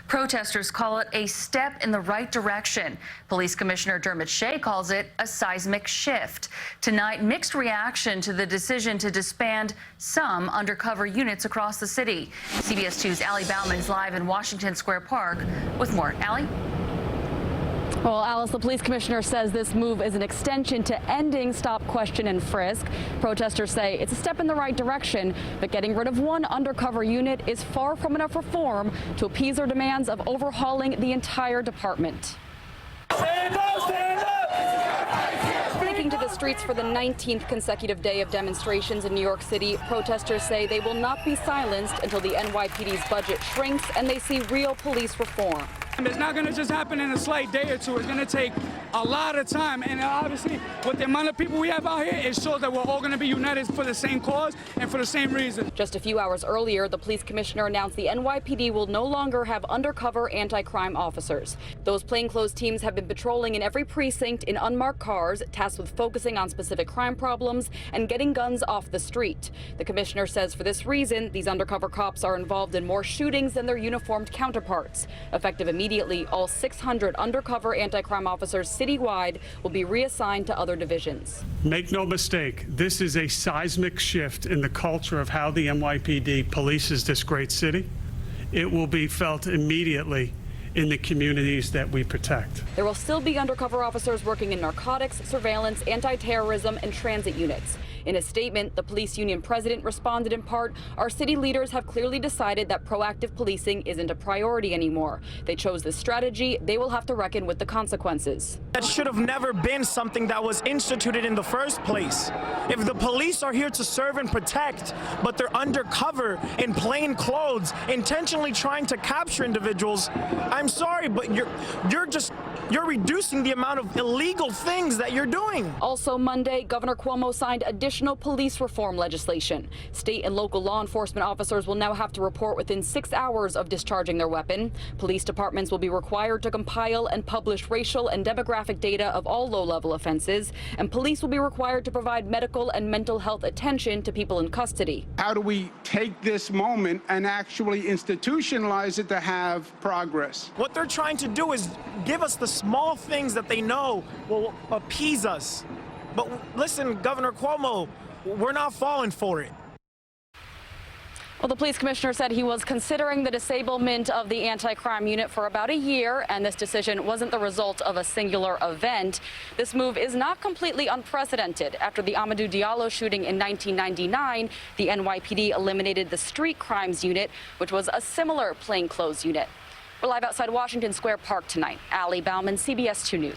Protesters call it a step in the right direction. Police Commissioner Dermot Shea calls it a seismic shift. Tonight, mixed reaction to the decision to disband some undercover units across the city. CBS 2's Allie Bauman is live in Washington Square Park with more. Allie? Well, Alice, the police commissioner says this move is an extension to ending stop, question, and frisk. Protesters say it's a step in the right direction, but getting rid of one undercover unit is far from enough reform to appease their demands of overhauling the entire department. Stand up, stand up! Taking to the streets for the 19th consecutive day of demonstrations in New York City, protesters say they will not be silenced until the NYPD's budget shrinks and they see real police reform. It's not going to just happen in a slight day or two. It's going to take a lot of time. And obviously, with the amount of people we have out here, it shows that we're all going to be united for the same cause and for the same reason. Just a few hours earlier, the police commissioner announced the NYPD will no longer have undercover anti-crime officers. Those plainclothes teams have been patrolling in every precinct in unmarked cars, tasked with focusing on specific crime problems and getting guns off the street. The commissioner says for this reason, these undercover cops are involved in more shootings than their uniformed counterparts. Effective immediately, all 600 undercover anti-crime officers citywide will be reassigned to other divisions. Make no mistake, this is a seismic shift in the culture of how the NYPD polices this great city. It will be felt immediately in the communities that we protect. There will still be undercover officers working in narcotics, surveillance, anti-terrorism, and transit units. In a statement, the police union president responded in part, "Our city leaders have clearly decided that proactive policing isn't a priority anymore. They chose this strategy. They will have to reckon with the consequences." That should have never been something that was instituted in the first place. If the police are here to serve and protect, but they're undercover in plain clothes, intentionally trying to capture individuals, I'm sorry, but you're reducing the amount of illegal things that you're doing. Also Monday, Governor Cuomo signed additional police reform legislation. State and local law enforcement officers will now have to report within 6 hours of discharging their weapon. Police departments will be required to compile and publish racial and demographic data of all low-level offenses, and police will be required to provide medical and mental health attention to people in custody. How do we take this moment and actually institutionalize it to have progress? What they're trying to do is give us the small things that they know will appease us. But listen, Governor Cuomo, we're not falling for it. Well, the police commissioner said he was considering the disablement of the anti-crime unit for about a year, and this decision wasn't the result of a singular event. This move is not completely unprecedented. After the Amadou Diallo shooting in 1999, the NYPD eliminated the street crimes unit, which was a similar plainclothes unit. We're live outside Washington Square Park tonight. Allie Bauman, CBS 2 News.